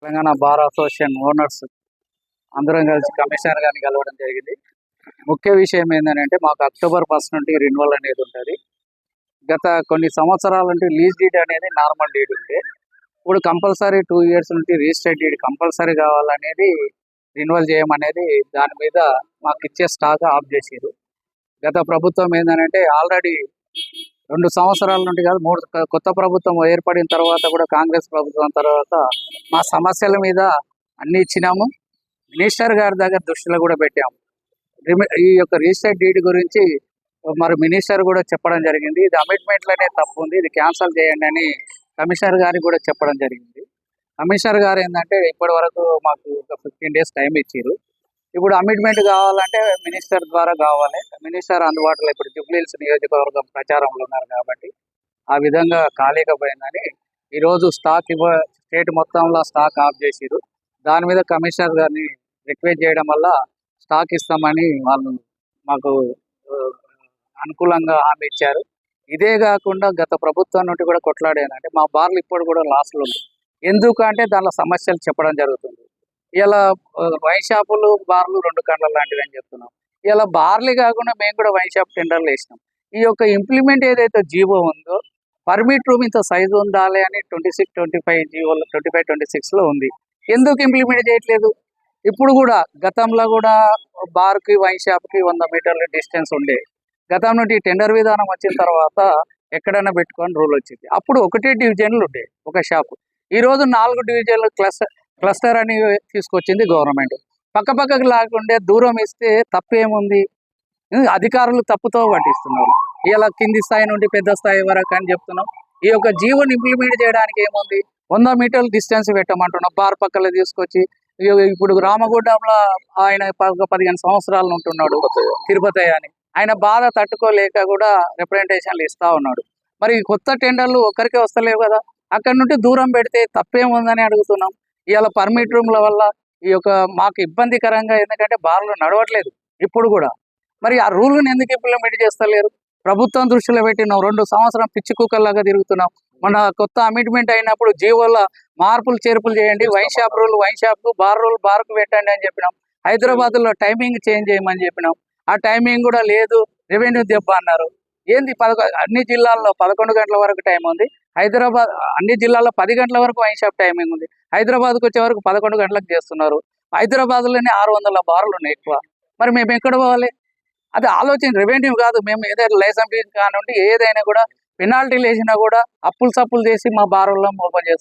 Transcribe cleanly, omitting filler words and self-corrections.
Telangana bar association owners అందరం కలిసి commissioner గారిని కలవడం జరిగింది. ముఖ్య విషయం ఏంటంటే మాకు అక్టోబర్ 1 నుండి రెన్యువల్ అనేది ఉంటుంది. గత కొన్ని సంవత్సరాల నుండి లీజ్ డీడ్ అనేది నార్మల్ డీడ్ ఉంటే ఇప్పుడు కంపల్సరీ 2 ఇయర్స్ నుండి రిజిస్టర్డ్ డీడ్ కంపల్సరీ కావాలనేది రెన్యువల్ చేయమనేది దాని మీద మాకు ఇచ్చే స్టాక్ ఆఫ్ చేసారు. గత ప్రభుత్వం ఏంటంటే ఆల్రెడీ 2 సంవత్సరాల నుండి కాదు 3 కొత్త ప్రభుత్వం ఏర్పడిన తర్వాత కూడా కాంగ్రెస్ ప్రభుత్వం తర్వాత మా సమస్యల మీద అన్ని ఇచ్చినాము. మినిస్టర్ గారి దగ్గర దృష్టిలో కూడా పెట్టాము. ఈ యొక్క రిజిస్టర్డ్ డీడ్ గురించి మరి మినిస్టర్ కూడా చెప్పడం జరిగింది. ఇది అమిట్మెంట్లోనే తప్పు ఉంది, ఇది క్యాన్సల్ చేయండి అని కమిషనర్ గారికి కూడా చెప్పడం జరిగింది. కమిషనర్ గారు ఏంటంటే ఇప్పటి వరకు మాకు ఒక 15 days టైం ఇచ్చారు. ఇప్పుడు అమిట్మెంట్ కావాలంటే మినిస్టర్ ద్వారా కావాలి. మినిస్టర్ అందుబాటులో ఇప్పుడు జూబ్లీహిల్స్ నియోజకవర్గం ప్రచారంలో ఉన్నారు కాబట్టి ఆ విధంగా కాలేకపోయిందని ఈరోజు స్టేట్ మొత్తంలో స్టాక్ ఆఫ్ చేసిరు. దాని మీద కమిషనర్ గారిని రిక్వెస్ట్ చేయడం వల్ల స్టాక్ ఇస్తామని వాళ్ళు మాకు అనుకూలంగా హామీ ఇచ్చారు. ఇదే కాకుండా గత ప్రభుత్వం నుండి కూడా కొట్లాడేదంటే మా బార్లు ఇప్పుడు కూడా లాస్లో ఉంది. ఎందుకంటే దానిలో సమస్యలు చెప్పడం జరుగుతుంది. ఇలా వైన్ షాపులు బార్లు 2 కండ్ల లాంటివి అని చెప్తున్నాం. ఇలా బార్లు కాకుండా మేము కూడా వైన్ షాప్ టెండర్లు వేసినాం. ఈ యొక్క ఇంప్లిమెంట్ ఏదైతే జీవో ఉందో పర్మిట్ రూమ్ ఇంత సైజు ఉండాలి అని 25 జీవోలో 26లో ఉంది. ఎందుకు ఇంప్లిమెంట్ చేయట్లేదు? ఇప్పుడు కూడా గతంలో కూడా బార్కి వైన్ షాప్కి 100 మీటర్ల డిస్టెన్స్ ఉండే. గతం నుండి టెండర్ విధానం వచ్చిన తర్వాత ఎక్కడైనా పెట్టుకొని రూల్ వచ్చింది. అప్పుడు 1 డివిజన్లు ఉండే ఒక షాపు. ఈరోజు 4 డివిజన్లు క్లస్టర్ అని తీసుకొచ్చింది గవర్నమెంట్. పక్కకు లేకుండా దూరం ఇస్తే తప్పేముంది? అధికారులు తప్పుతో పట్టిస్తున్నారు. ఇలా కింది స్థాయి నుండి పెద్ద స్థాయి వరకు అని చెప్తున్నాం. ఈ యొక్క జీవోని ఇంప్లిమెంట్ చేయడానికి ఏముంది? 100 మీటర్ల డిస్టెన్స్ పెట్టమంటున్నాం. బార్ పక్కన తీసుకొచ్చి ఇప్పుడు రామగుండంలో ఆయన 15 సంవత్సరాలు ఉంటున్నాడు తిరుపతి అని. ఆయన బాధ తట్టుకోలేక కూడా రిప్రజెంటేషన్లు ఇస్తా ఉన్నాడు. మరి కొత్త టెండర్లు ఒక్కరికే వస్తలేవు కదా, అక్కడ నుండి దూరం పెడితే తప్పేముందని అడుగుతున్నాం. ఇవాళ పర్మిట్ రూమ్ల వల్ల ఈ యొక్క మాకు ఇబ్బందికరంగా, ఎందుకంటే బార్లు నడవట్లేదు ఇప్పుడు కూడా. మరి ఆ రూల్ని ఎందుకు ఇంప్లిమెంట్ చేస్తలేరు? ప్రభుత్వం దృష్టిలో పెట్టినాం. 2 సంవత్సరం పిచ్చి కుక్కల్లాగా తిరుగుతున్నాం. మన కొత్త అమిట్మెంట్ అయినప్పుడు జీవోల మార్పులు చేర్పులు చేయండి, వైన్ షాప్ రూల్ వైన్ షాప్కు, బార్ రూల్ బార్కు పెట్టండి అని చెప్పినాం. హైదరాబాద్లో టైమింగ్ చేంజ్ చేయమని చెప్పినాం. ఆ టైమింగ్ కూడా లేదు, రెవెన్యూ దెబ్బ అన్నారు. ఏంది? అన్ని జిల్లాల్లో 11 గంటల వరకు టైం ఉంది. హైదరాబాద్ అన్ని జిల్లాల్లో 10 గంటల వరకు వైన్ షాప్ టైమింగ్ ఉంది. హైదరాబాద్కి వచ్చే వరకు 11 గంటలకు చేస్తున్నారు. హైదరాబాద్లోనే 600 బార్లు ఉన్నాయి ఎక్కువ. మరి మేము ఎక్కడ పోవాలి? అది ఆలోచన. రెవెన్యూ కాదు, మేము ఏదైనా లైసెన్స్ కానివ్వండి ఏదైనా కూడా పెనాల్టీలు వేసినా కూడా అప్పులు సప్పులు చేసి మా బార్లలో ఓపెన్ చేస్తాం.